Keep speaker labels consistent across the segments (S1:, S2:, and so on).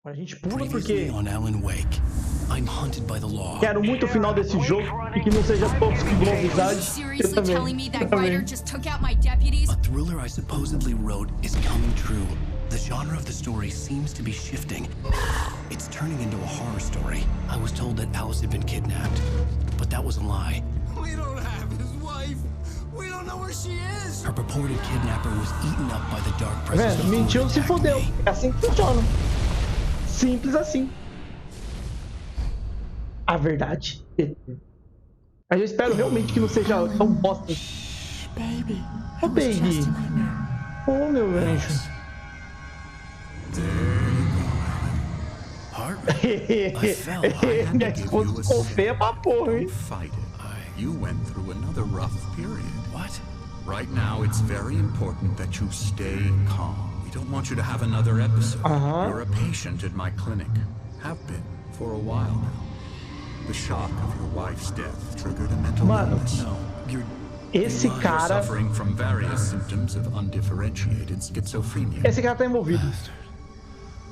S1: A gente pula
S2: Previously
S1: porque
S2: on Alan Wake, I'm hunted by the law.
S1: quero muito o final desse jogo e que não seja todos com boa amizade. Eu
S3: Seriously telling me that
S1: também.
S3: writer just took out my deputies?
S2: A thriller I supposedly wrote is coming true. The genre of the story seems to be shifting. It's turning into a horror story. I was told that Alice had been kidnapped, but that was a lie.
S4: We don't have his wife. We don't know where she is.
S2: Her purported kidnapper was eaten up by the dark
S1: Tá
S2: presence
S1: vendo?
S2: of Thor
S1: Mentiu,
S2: and
S1: se
S2: attacked
S1: fodeu.
S2: me.
S1: É assim que funciona. Simples assim. A verdade. Mas eu espero realmente que não seja tão bosta.
S5: Baby,
S1: Ô,
S5: it was just
S1: baby.
S5: a nightmare.
S1: Ô, meu anjo.
S2: I fell. I
S1: Minha esposa ficou feia pra porra, hein?
S4: Fight it. You went through another rough period.
S2: What?
S4: Right now, it's very important that you stay calm. We don't want you to have another episode. You're a patient at my clinic. Have been for a while now. The shock of your wife's death triggered a mental
S1: Mano,
S4: illness.
S2: No, you're
S1: esse
S4: You're
S1: cara.
S4: suffering from various symptoms of undifferentiated schizophrenia.
S1: Esse cara tá envolvido.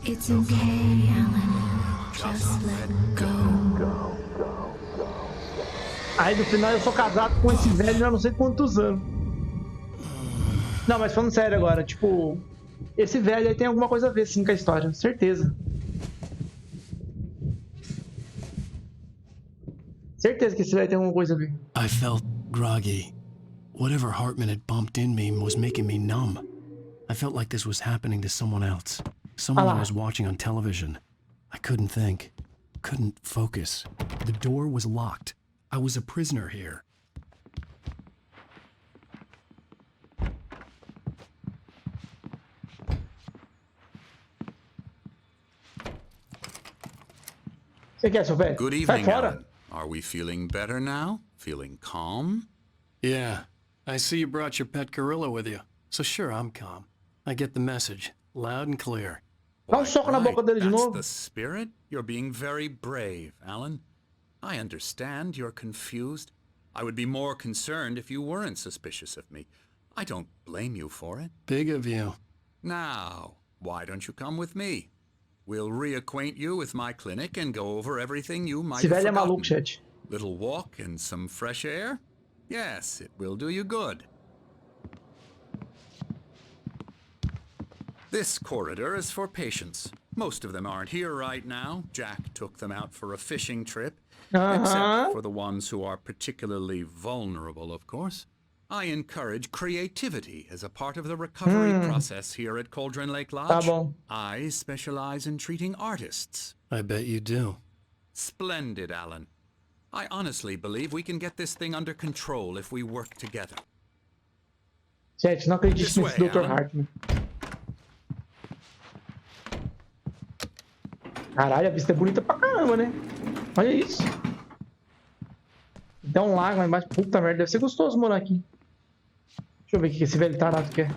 S5: It's okay, Alan. Just let go.
S1: Aí no final eu sou casado com esse velho há não sei quantos anos. Não, mas falando sério agora, tipo, esse velho aí tem alguma coisa a ver sim com a história, certeza. Certeza que esse velho tem alguma coisa a ver.
S2: I felt groggy. Whatever Hartman had bumped in me was making me numb. I felt like this was happening to someone else. Someone I was watching on television. I couldn't think. Couldn't focus. The door was locked. I was a prisoner here.
S1: Você quer, seu velho?
S4: Good
S1: Sai
S4: evening,
S1: fora.
S4: Alan. Are we feeling better now? Feeling calm?
S2: Yeah, I see you brought your pet gorilla with you. So sure, I'm calm. I get the message, loud and clear.
S1: Dá um soco na boca dele de
S4: That's
S1: novo.
S4: the spirit. You're being very brave, Alan. I understand you're confused. I would be more concerned if you weren't suspicious of me. I don't blame you for it.
S2: Big of you.
S4: Now, why don't you come with me? We'll reacquaint you with my clinic and go over everything you might
S1: Esse
S4: have
S1: velho é maluco,
S4: forgotten.
S1: chat.
S4: Little walk and some fresh air? Yes, it will do you good. This corridor is for patients. Most of them aren't here right now. Jack took them out for a fishing trip. Except for the ones who are particularly vulnerable, of course. I encourage creativity as a part of the recovery process here at Cauldron Lake Lodge.
S1: Tá bom.
S4: I specialize in treating artists.
S2: I bet you do.
S4: Splendid, Alan. I honestly believe we can get this thing under control if we work together.
S1: Chat, não acredito
S4: This
S1: nesse
S4: way,
S1: Dr.
S4: Alan.
S1: Hartman. Caralho, a vista é bonita pra caramba, né? Olha isso. Tem um lago lá embaixo. Puta merda, deve ser gostoso morar aqui. Deixa eu ver o que esse velho tarado quer.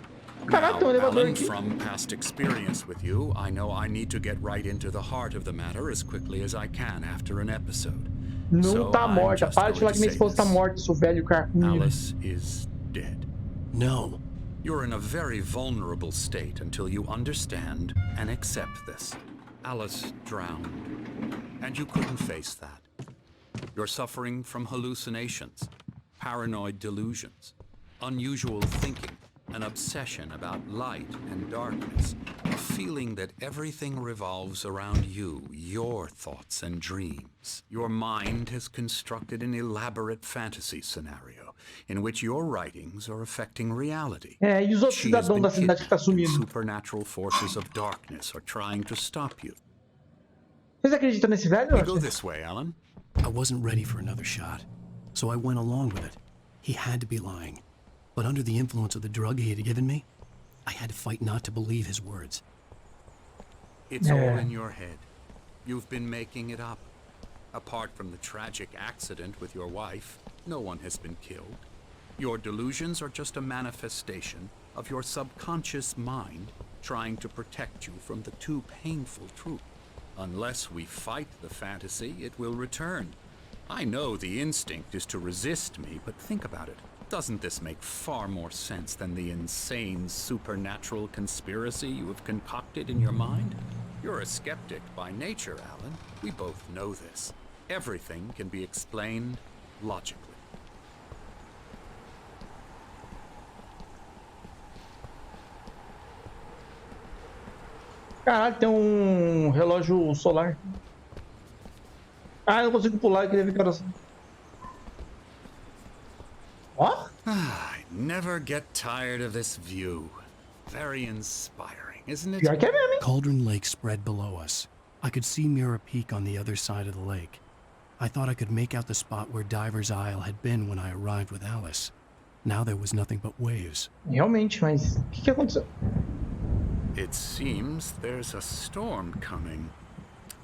S1: Caralho, tem um
S4: Now,
S1: elevador
S4: Alan,
S1: aqui.
S4: from past experience with you, I know I need to get right into the heart of the matter as quickly as I can after an episode.
S1: Não
S4: So
S1: tá
S4: I'm
S1: morta.
S4: just
S1: Para de
S4: going
S1: falar
S4: to
S1: que minha
S4: say
S1: esposa tá
S4: this.
S1: morta, seu velho carcunho.
S4: Alice is dead.
S2: No.
S4: You're in a very vulnerable state until you understand and accept this. Alice drowned, and you couldn't face that. You're suffering from hallucinations, paranoid delusions, unusual thinking, an obsession about light and darkness, a feeling that everything revolves around you, your thoughts and dreams. Your mind has constructed an elaborate fantasy scenario in which your writings are affecting reality.
S1: É, e os outros
S4: She has
S1: cidadãos
S4: been
S1: da cidade que tá
S4: kidnapped and
S1: sumindo?
S4: supernatural forces of darkness are trying to stop you.
S1: Vocês acreditam nesse velho?
S4: We go
S1: Rocha?
S4: this way, Alan.
S2: I wasn't ready for another shot, so I went along with it. He had to be lying. But under the influence of the drug he had given me, I had to fight not to believe his words.
S4: It's all
S1: Yeah.
S4: in your head. You've been making it up. Apart from the tragic accident with your wife, no one has been killed. Your delusions are just a manifestation of your subconscious mind trying to protect you from the too painful truth. Unless we fight the fantasy, it will return. I know the instinct is to resist me, but think about it. Doesn't this make far more sense than the insane supernatural conspiracy you have concocted in your mind? You're a skeptic by nature, Alan. We both know this. Everything can be explained logically.
S1: Caralho, tem um relógio solar. Ah, eu não consigo pular, eu queria ver que horas. Ó?
S4: I never get tired of this view. Very inspiring, isn't it?
S1: Pior que é mesmo, hein?
S2: Cauldron Lake spread below us. I could see Mirror Peak on the other side of the lake. I thought I could make out the spot where Diver's Isle had been when I arrived with Alice. Now there was nothing but waves.
S1: Realmente, mas o que aconteceu?
S4: It seems there's a storm coming.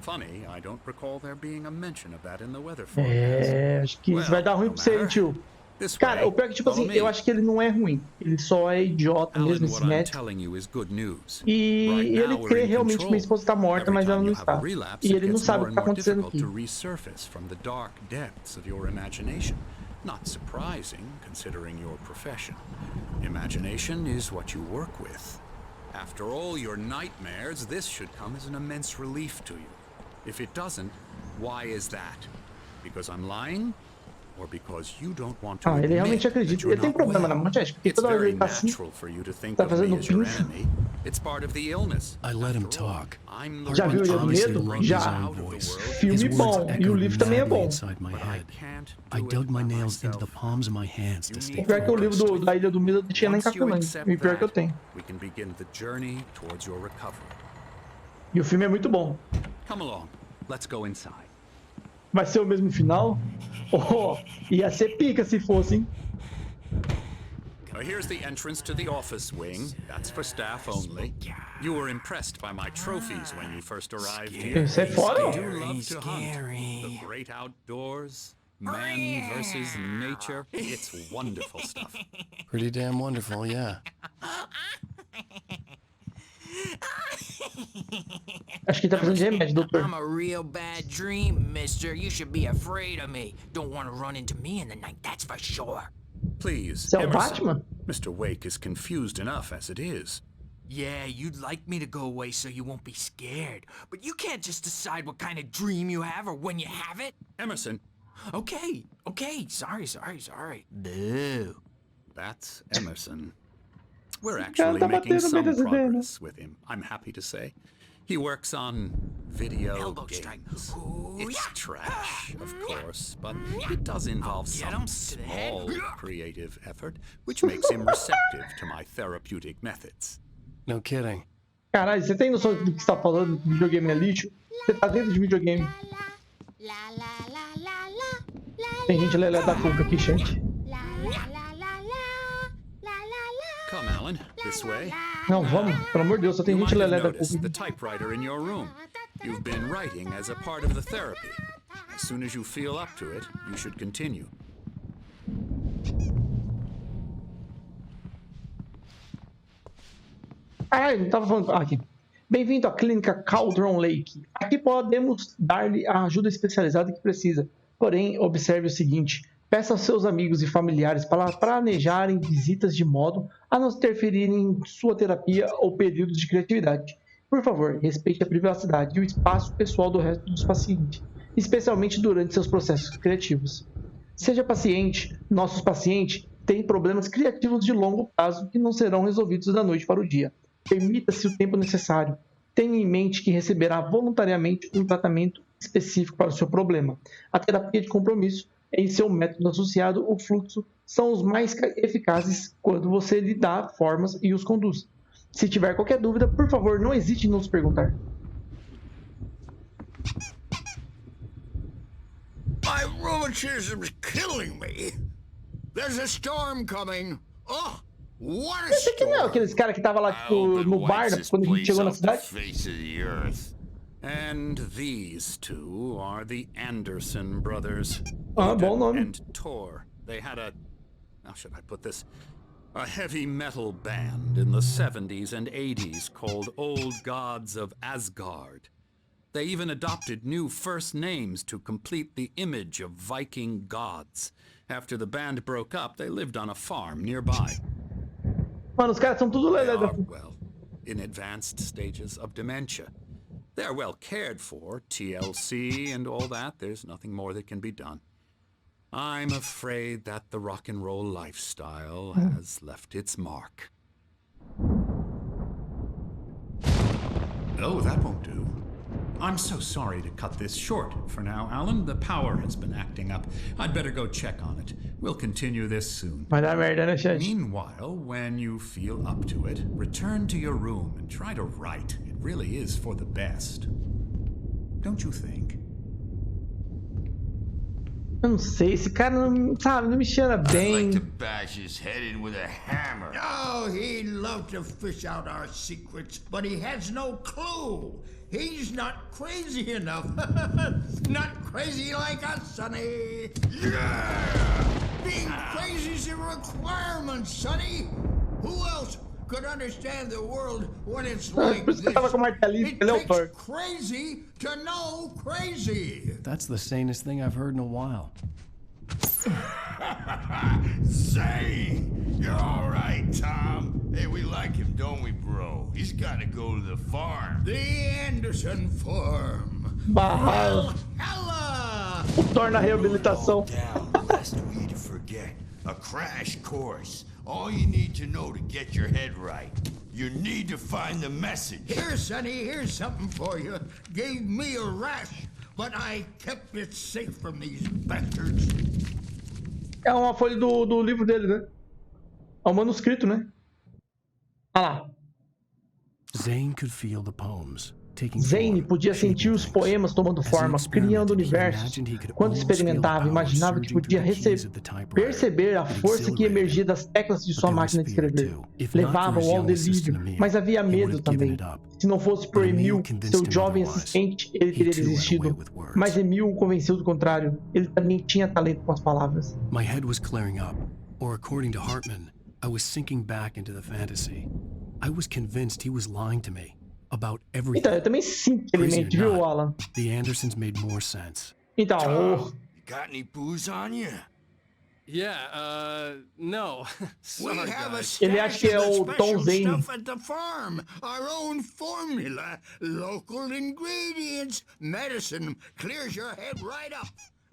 S4: Funny, I don't recall there being a mention of that in the weather forecast.
S1: É, acho que isso vai dar ruim pra você, hein, tio.
S4: This
S1: Cara,
S4: way,
S1: o pior é que, tipo assim,
S4: follow me.
S1: eu acho que ele não é ruim. Ele só é idiota
S4: Alan,
S1: mesmo,
S4: what
S1: esse
S4: I'm
S1: médico.
S4: telling you is good news.
S1: E
S4: Right now
S1: ele
S4: we're
S1: crê
S4: in
S1: realmente que
S4: control.
S1: minha esposa tá morta,
S4: Every
S1: mas ela
S4: time
S1: não
S4: you have a
S1: está.
S4: relapse,
S1: E
S4: it
S1: ele não
S4: gets
S1: sabe o
S4: more
S1: que tá
S4: and more
S1: acontecendo
S4: difficult
S1: aqui.
S4: to resurface from the dark depths of your imagination. Not surprising, considering your profession. Imagination is what you work with. After all your nightmares, this should come as an immense relief to you. If it doesn't, why is that? Because I'm lying? Or because you don't want to
S1: Ah, ele
S4: admit
S1: realmente
S4: that
S1: acredita.
S4: you're
S1: Ele tem
S4: not
S1: problema na
S4: well?
S1: mente, porque
S4: It's
S1: toda hora
S4: very
S1: ele tá assim,
S4: natural for you to think
S1: tá
S4: of me
S1: fazendo
S4: as your
S1: pinça.
S4: enemy. It's part of the illness.
S2: I let him
S4: After all,
S2: talk.
S4: I'm the
S1: Já
S4: one
S1: viu Ilha do
S2: obviously
S1: Medo?
S2: loved his
S1: Já.
S2: own voice.
S1: Filme
S2: His words
S1: bom. E o
S2: echoed
S1: livro também é
S2: madly
S1: bom.
S2: inside my
S4: But I
S2: head.
S4: can't
S2: I
S4: do
S2: dug
S4: it
S2: my
S4: by
S2: nails into the
S4: myself.
S2: palms of my hands to
S4: You
S2: stay
S4: need
S1: O pior é que o livro
S2: focused.
S1: da Ilha do Medo não tinha nem
S4: Once you
S1: capelã.
S4: accept
S1: E o pior que eu
S4: that,
S1: tenho.
S4: we can begin the journey towards your recovery.
S1: E o filme é muito bom.
S4: Come along. Let's go inside.
S1: Vai ser o mesmo final? Oh, ia ser pica se fosse, hein?
S4: Here's the entrance to the office wing. That's for staff only. You were impressed by my trophies when you first arrived here.
S1: Isso é foda.
S4: I do love to hunt. The great outdoors, man versus nature. It's wonderful stuff.
S2: Pretty damn wonderful, yeah.
S1: Acho que tá precisando de remédio, doutor.
S6: I'm a real bad dream, mister. You should be afraid of me. Don't want to run into me in the night, that's for sure.
S4: Please,
S1: Você é o
S4: Emerson.
S1: Batman?
S4: Mr. Wake is confused enough as it is.
S6: Yeah, you'd like me to go away so you won't be scared. But you can't just decide what kind of dream you have or when you have it.
S4: Emerson,
S6: Okay, sorry. Boo.
S4: that's Emerson. We're
S1: cara
S4: actually
S1: tá
S4: making
S1: batendo no
S4: some
S1: meio das ideias, né?
S4: progress with him, I'm happy to say. He works on video
S6: Elbow strike.
S4: games.
S6: Ooh,
S4: It's
S6: yeah.
S4: trash, of course, but it does involve
S6: Get
S4: some
S6: 'em to the head.
S4: small creative effort, which makes him receptive to my therapeutic methods.
S2: No kidding.
S1: Caralho, você tem noção do que você tá falando? Videogame é lixo? Você tá dentro de videogame. Tem gente lelé da cuca aqui, gente.
S4: Come, Alan, this way.
S1: Não, vamos. Pelo amor de Deus, só tem
S4: You
S1: gente
S4: might have
S1: lelé da
S4: noticed
S1: cuca
S4: the
S1: aqui.
S4: typewriter in your room. You've been writing as a part of the therapy. As soon as you feel up to it, you should continue.
S1: Ah, eu não tava falando. Ah, aqui. Bem-vindo à clínica Cauldron Lake. Aqui podemos dar-lhe a ajuda especializada que precisa. Porém, observe o seguinte: peça aos seus amigos e familiares para planejarem visitas de modo a não interferirem em sua terapia ou períodos de criatividade. Por favor, respeite a privacidade e o espaço pessoal do resto dos pacientes, especialmente durante seus processos criativos. Seja paciente, nossos pacientes têm problemas criativos de longo prazo que não serão resolvidos da noite para o dia. Permita-se o tempo necessário. Tenha em mente que receberá voluntariamente um tratamento específico para o seu problema. A terapia de compromisso e seu método associado, o fluxo, são os mais eficazes quando você lhe dá formas e os conduz. Se tiver qualquer dúvida, por favor, não hesite em nos perguntar.
S7: My rheumatism's killing me. There's a storm coming. Oh, what a
S1: Esse aqui não é
S7: storm.
S1: aqueles caras que tava lá tipo, no bar quando a gente chegou na cidade?
S7: face of the earth.
S4: And these two are the Anderson brothers.
S1: Ah, bom
S4: Odin
S1: nome.
S4: and Thor. They had how should I put this? A heavy metal band in the 70s and 80s called Old Gods of Asgard. They even adopted new first names to complete the image of Viking gods. After the band broke up, they lived on a farm nearby.
S1: Mano, os caras são tudo
S4: They
S1: lelé da
S4: are,
S1: cuca.
S4: well, in advanced stages of dementia. They're well cared for, TLC and all that. There's nothing more that can be done. I'm afraid that the rock and roll lifestyle has left its mark.
S8: Oh, that won't do. I'm so sorry to cut this short for now, Alan. The power has been acting up. I'd better go check on it. We'll continue this soon.
S1: Vai dar merda, né, gente?
S8: Meanwhile, when you feel up to it, return to your room and try to write. It really is for the best. Don't you think?
S1: Eu não sei, esse cara não, sabe, não me cheira
S7: I'd
S1: bem.
S7: like to bash his head in with a hammer. Oh, he'd love to fish out our secrets, but he has no clue. He's not crazy enough. Not crazy like us, Sonny. Yeah! Being crazy's a requirement, Sonny. Who else could understand the world when it's like
S1: Por isso que eu tava com o martelinho,
S7: It
S1: ele é o
S7: takes
S1: Thor.
S7: crazy to know crazy.
S2: That's the sanest thing I've heard in a while.
S7: Zane! You're all right, Tom. Hey, we like him, don't we, bro? He's got to go to the farm. The Anderson farm.
S1: Barra.
S7: Hella!
S1: O Thor na reabilitação.
S7: Down, lest we forget. A crash course. All you need to know to get your head right. You need to find the message. Here, Sonny, here's something for you. Gave me a rash, but I kept it safe from these bastards.
S1: É uma folha do livro dele, né? É um manuscrito, né? Ah lá.
S2: Zane could feel the poems taking
S1: Zane
S2: form,
S1: podia sentir
S2: shaping
S1: os
S2: things.
S1: poemas tomando
S2: As he
S1: forma, criando
S2: experimented, he
S1: universos.
S2: imagined he could
S1: Quando
S2: almost feel
S1: experimentava,
S2: power
S1: imaginava que
S2: surging
S1: podia
S2: through the keys of the typewriter.
S1: perceber a
S2: It
S1: força que
S2: exhilarated
S1: emergia
S2: him.
S1: das teclas de
S2: But
S1: sua
S2: there was
S1: máquina de
S2: fear,
S1: escrever.
S2: too. If not for
S1: Levavam
S2: his
S1: ao
S2: young assistant
S1: delírio,
S2: Emil,
S1: mas havia
S2: he would
S1: medo
S2: have given
S1: também.
S2: it up.
S1: Se não fosse por
S2: But Emil
S1: Emil,
S2: convinced
S1: seu
S2: him
S1: jovem
S2: otherwise.
S1: assistente, ele
S2: He
S1: teria
S2: too had a way
S1: desistido.
S2: with words.
S1: Mas Emil o convenceu do contrário. Ele também tinha talento com as palavras.
S2: My head was clearing up, or according to Hartman, I was sinking back into the fantasy. I was convinced he was lying to me about everything.
S1: Então, eu também sinto que ele
S2: Crazy or
S1: mente, viu,
S2: not,
S1: Alan?
S2: the Andersons made more sense.
S1: Então,
S7: You got any booze on you?
S2: Yeah, no.
S7: We have a
S1: Ele
S7: stash
S1: acha que é
S7: of
S1: o
S7: the
S1: Tom
S7: special
S1: Zane.
S7: stuff at the farm. Our own formula, local ingredients, medicine clears your head right up.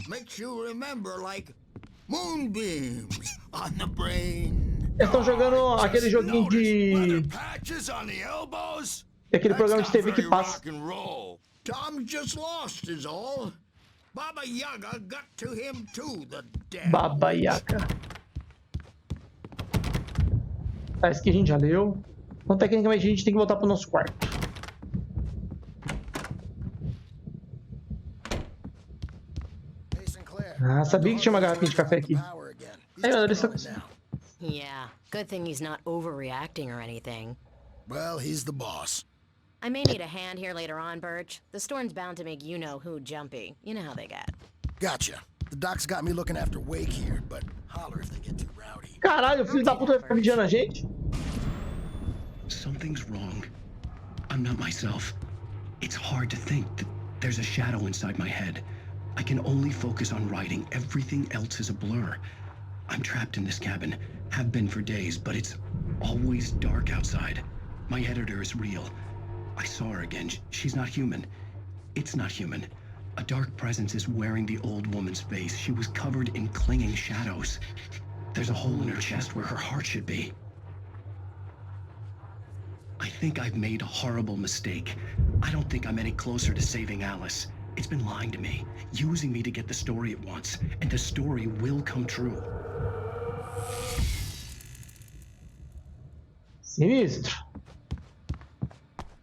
S7: Makes you remember like moonbeams on the brain.
S1: Eles estão jogando aquele joguinho
S7: Leather
S1: de...
S7: patches on the elbows.
S1: Aquele programa de TV que passa.
S7: Rock and roll. Tom just lost is all. Baba Yaga got to him too, the devil.
S1: Baba Yaga. Tá, esse aqui a gente já leu. Então, tecnicamente, a gente tem que voltar pro nosso quarto. Ah, sabia que tinha uma garrafinha de café aqui. Aí, olha isso.
S9: Yeah, good thing he's not overreacting or anything.
S7: Well, he's the boss.
S9: I may need a hand here later on, Birch. The storm's bound to make you-know-who jumpy. You know how they get.
S10: Gotcha. The doc's got me looking after Wake here, but holler if they get too rowdy.
S1: Caralho, o filho da puta vai ficar vigiando a gente?
S2: Something's wrong. I'm not myself. It's hard to think that there's a shadow inside my head. I can only focus on writing. Everything else is a blur. I'm trapped in this cabin. Have been for days, but it's always dark outside. My editor is real. I saw her again. She's not human. It's not human. A dark presence is wearing the old woman's face. She was covered in clinging shadows. There's a hole in her chest where her heart should be. I think I've made a horrible mistake. I don't think I'm any closer to saving Alice. It's been lying to me, using me to get the story it wants, and the story will come true.
S1: Sinistro.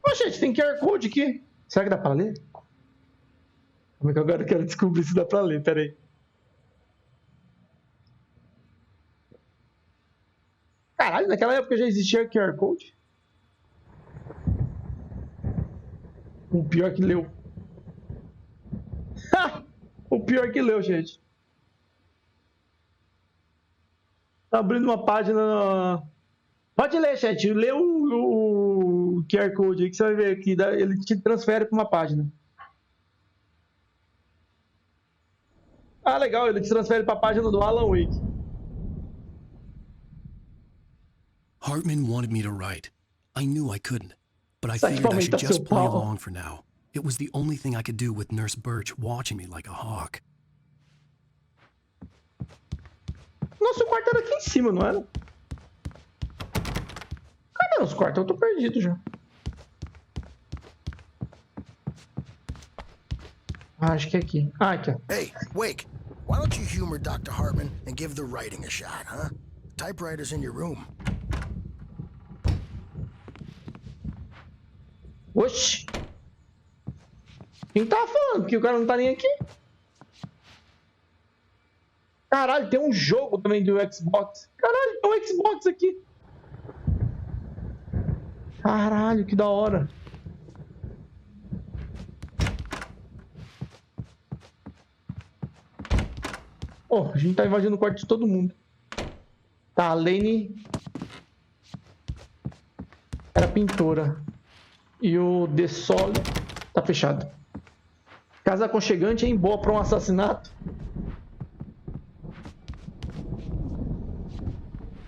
S1: Ô, gente, tem QR Code aqui. Será que dá pra ler? Como é que agora eu quero descobrir se dá pra ler? Pera aí. Caralho, naquela época já existia QR Code? O pior que leu. O pior que leu, gente. Tá abrindo uma página... Pode ler, chat. Lê o QR Code aí que você vai ver aqui. Ele te transfere para uma página. Ah, legal. Ele te transfere para a página do Alan Wake.
S2: Hartman wanted me to write. I knew I couldn't, but I figured I should just play along for now. It was the only thing I could do with Nurse Birch watching me like a hawk.
S1: Nosso quarto era aqui em cima, não era? Cadê os quartos? Eu tô perdido já. Acho que é aqui. Ah, aqui, ó.
S10: Hey, Wake, why don't you humor Dr. Hartman and give the writing a shot, huh? Typewriter's in your room.
S1: Oxi. Quem tava falando que o cara não tá nem aqui? Caralho, tem um jogo também do Xbox. Caralho, tem um Xbox aqui. Caralho, que da hora. Oh, a gente tá invadindo o quarto de todo mundo. Tá, a Lane era pintora. E o The Sol tá fechado. Casa aconchegante, hein? Boa pra um assassinato.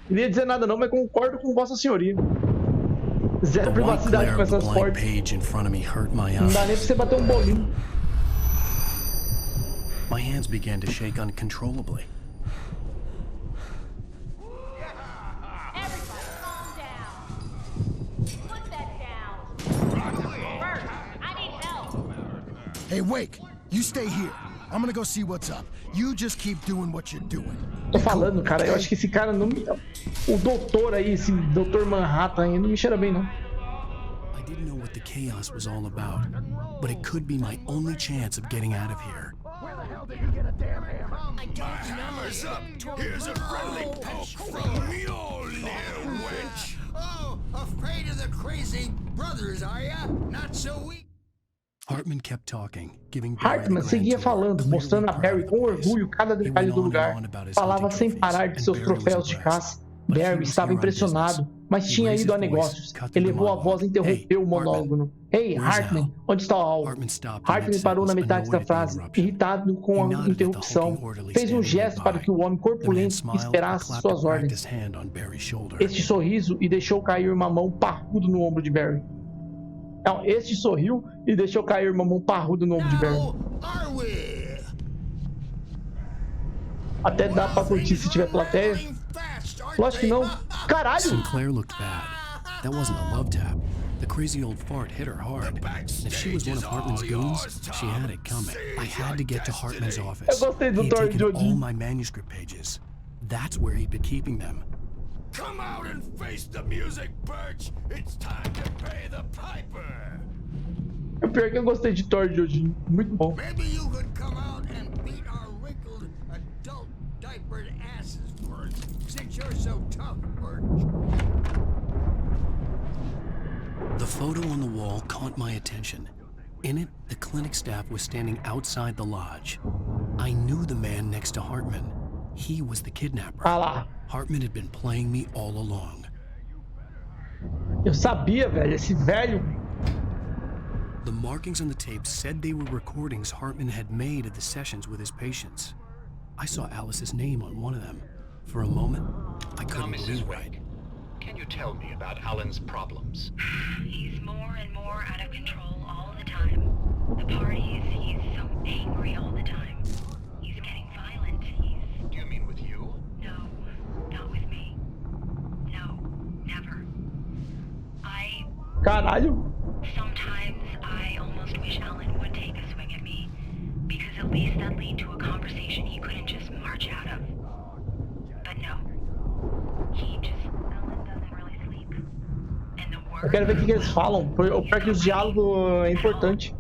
S1: Não ia dizer nada não, mas concordo com Vossa Senhoria. Zero privacidade com essas portas. Não dá nem pra você bater um bolinho.
S2: My hands began to shake uncontrollably.
S3: Everybody, calm down. Put that down. Bert, I need help.
S10: Hey, Wake, you stay here. I'm gonna go see what's up. You just keep doing what you're doing.
S1: Tô falando, cara, eu acho que esse cara não me... O doutor aí, esse doutor Manhattan aí, não me cheira bem, não.
S2: I didn't know what the chaos was all about, but it could be my only chance of getting out of here.
S7: Hammer's up. Here's a friendly poke from Mjolnir, wench. Oh, afraid of the crazy brothers, are ya? Not so weak.
S2: Hartman kept talking, giving Barry
S1: Hartman
S2: the
S1: seguia
S2: grand
S1: falando,
S2: tour,
S1: mostrando a Barry com orgulho cada detalhe do lugar. Falava sem parar de seus troféus de caça. Barry estava impressionado, mas tinha ido a negócios. Elevou a voz e interrompeu o monólogo. Ei, Hartman, onde está o Al? Hartman parou na metade da frase, irritado com a interrupção. Fez um gesto para que o homem corpulento esperasse suas ordens. Este sorriso e deixou cair uma mão parrudo no ombro de Barry. Não, este sorriu e deixou cair uma mão parrudo no ombro de Barry. Até dá pra curtir se tiver plateia. Lógico que não. Caralho!
S2: Sinclair looked bad. That wasn't a love tap. The crazy old fart hit her hard. And if she was one of Hartman's goons, she had it coming. I had to get to Hartman's office.
S1: Eu gostei do
S2: He'd
S1: Thor
S2: taken
S1: de
S2: all
S1: Odin.
S2: my manuscript pages. That's where he'd been keeping them.
S7: Come out and face the music, Birch. It's time to pay the piper.
S1: O pior é que eu gostei de Thor de Odin. Muito bom.
S7: Maybe you could come out and beat our wrinkled adult diapered asses for it, since you're so tough, Birch.
S2: The photo on the wall caught my attention. In it, the clinic staff was standing outside the lodge. I knew the man next to Hartman. He was the kidnapper.
S1: Ah lá.
S2: Hartman had been playing me all along.
S1: Eu sabia, velho. Esse velho...
S2: The markings on the tape said they were recordings Hartman had made at the sessions with his patients. I saw Alice's name on one of them. For a moment, I couldn't believe it.
S11: Can you tell me about Alan's problems?
S5: He's more and more out of control all the time. The parties, he's so angry all the time. He's getting violent.
S11: Do you mean with you?
S5: No, not with me. No, never.
S1: Caralho!
S5: Sometimes I almost wish Alan would take a swing at me, because at least that'd lead to a conversation he couldn't just march out of. But no. Alan doesn't really sleep. And the
S1: Eu quero ver o que eles falam. O pior que os diálogos é importante.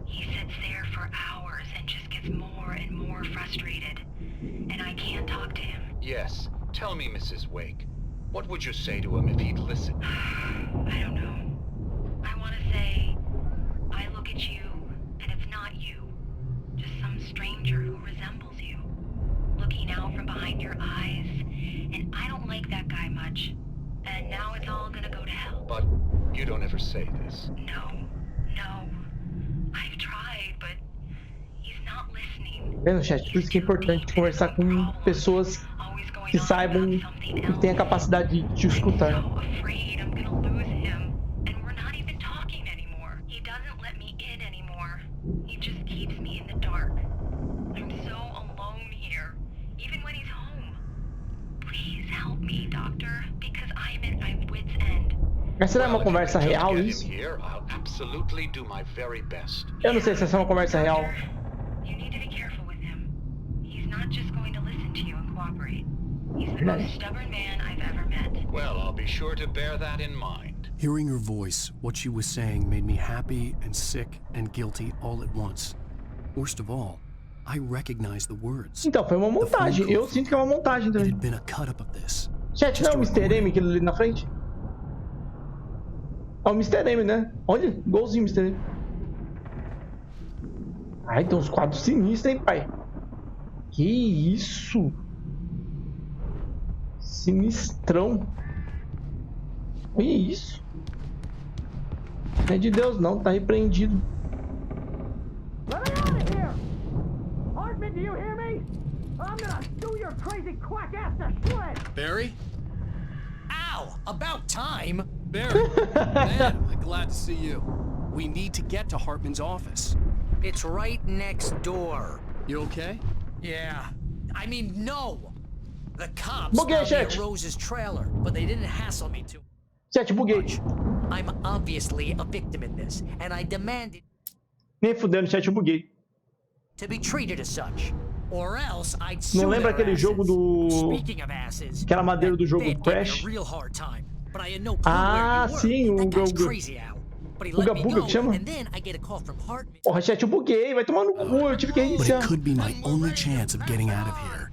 S5: He sits there for hours and just gets more and more frustrated. And I can't talk to him.
S11: Yes. Tell me, Mrs. Wake. What would you say to him if he'd listen?
S5: I don't know. I want to say, I look at you, and it's not you. Just some stranger who resembles you. Looking out from behind your eyes. And I don't like that guy much. And now it's all gonna go to hell.
S11: But you don't ever say this.
S5: No. I've tried, but he's not listening.
S1: Vendo, chat? Por isso que é importante conversar com pessoas que saibam e tenham a capacidade de escutar.
S5: I'm afraid I'm gonna lose him. And we're not even talking anymore. He doesn't let me in anymore.
S1: Essa não é uma
S11: Well, if you
S1: conversa
S11: can just
S1: real,
S11: get him
S1: isso?
S11: here, I'll absolutely do my very best.
S1: Eu não sei se essa é uma conversa real.
S5: You need to be careful with him. He's not just going to listen to you and cooperate. He's the most stubborn man I've ever met.
S11: Well, I'll be sure to bear that in mind.
S2: Hearing her voice, what she was saying made me happy and sick and guilty all at once. Worst of all, I recognized the words.
S1: Então, foi uma montagem. Eu sinto que é uma montagem
S2: It
S1: também.
S2: had been a cut-up of this.
S1: Chat, não é o Mr. M aquilo ali na frente? É o Mr. M, né? Olha, igualzinho o Mr. M. Ai, tem uns quadros sinistros, hein, pai? Que isso? Sinistrão. Olha isso. Não é de Deus não, tá repreendido.
S3: Let me out of here! Hartman, do you hear me? I'm gonna sue your crazy quack ass to shreds!
S2: Barry?
S6: Ow! About time!
S2: Barry! Man, I'm glad to see you. We need to get to Hartman's office.
S6: It's right next door.
S2: You okay?
S6: Yeah. I mean, no! The cops
S1: Buguei,
S6: found me
S1: chat.
S6: at Rose's trailer, but they didn't hassle me too
S1: Chat, buguei.
S6: much. I'm obviously a victim in this, and I demanded
S1: Nem fudendo, chat, eu buguei.
S6: to be treated as such. Or else I'd sue
S1: Não lembra
S6: their
S1: aquele jogo
S6: asses.
S1: do...
S6: Speaking of asses,
S1: Aquela madeira do
S6: that
S1: jogo
S6: bit gave
S1: Crash?
S6: me a real hard time, but I had no clue
S1: Ah,
S6: where you were.
S1: sim, o
S6: That guy's
S1: Uga-
S6: crazy, Al. But he
S1: Uga
S6: let me
S1: Buga
S6: go,
S1: que chama?
S6: and then I get a call from Hartman.
S1: Porra, chat, eu buguei. Vai tomar no cu, eu tive que
S2: But
S1: reiniciar.
S2: it could be my only chance of getting out of here.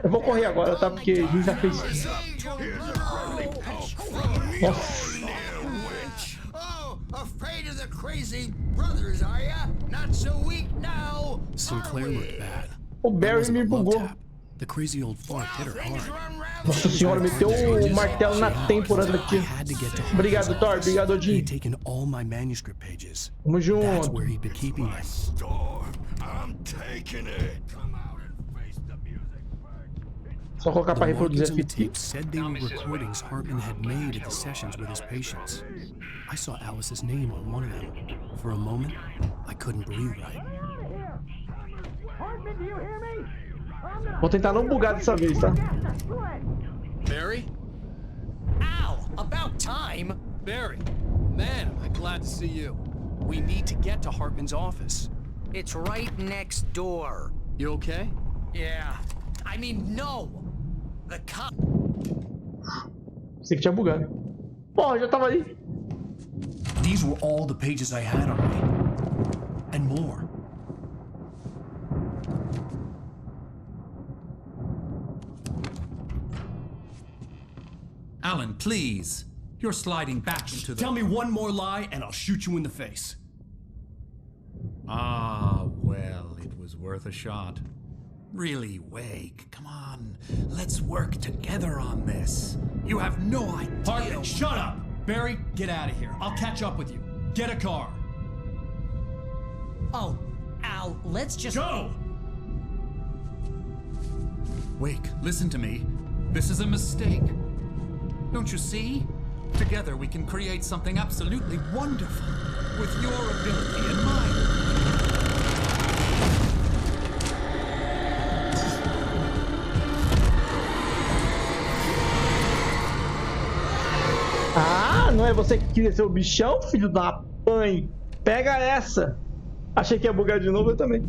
S1: Eu vou correr agora, tá? Porque a gente já fez... Nossa.
S7: Oh, afraid of the crazy brothers, are ya? Not so weak now.
S2: Sinclair looked bad.
S1: O
S2: That
S1: Barry
S2: wasn't
S1: me
S2: a love
S1: bugou.
S2: tap. The crazy old fart hit her hard.
S1: Nossa senhora, meteu o martelo na têmpora
S2: I
S1: daqui.
S2: had to get to Hartman's
S1: Obrigado, Thor.
S2: office.
S1: Obrigado, Odin.
S2: He'd taken all my manuscript pages.
S1: Tamo
S2: That's
S1: junto.
S2: where he'd been keeping them.
S7: I'm taking it.
S1: Só colocar pra
S2: The
S1: reproduzir
S2: markings
S1: a
S2: on the
S1: fita.
S2: tape said they were recordings Hartman had made at the sessions with his patients. I saw Alice's name on one of them. For a moment, I couldn't breathe right.
S3: Hartman, do you hear me? I'm gonna
S1: Vou tentar não bugar dessa vez, tá?
S3: ass to shreds!
S2: Barry?
S6: Ow! About time!
S2: Barry! Man, I'm glad to see you. We need to get to Hartman's office.
S6: It's right next door.
S2: You okay?
S6: Yeah. I mean, no! The cop...
S1: Sei que tinha bugado. Porra, já tava ali.
S2: These were all the pages I had on me. And more.
S8: Alan, please. You're sliding back into the...
S2: Tell me one more lie and I'll shoot you in the face.
S8: Ah, well, it was worth a shot. Really, Wake, come on. Let's work together on this. You have no idea...
S2: Hartman, shut up! Barry, get out of here. I'll catch up with you. Get a car.
S6: Oh, Al, let's just...
S2: Go!
S8: Wake, listen to me. This is a mistake. Don't you see? Together we can create something absolutely wonderful. With your ability and mine.
S1: Ah, não é você que queria ser o bichão, filho da mãe? Pega essa! Achei que ia bugar de novo, eu também.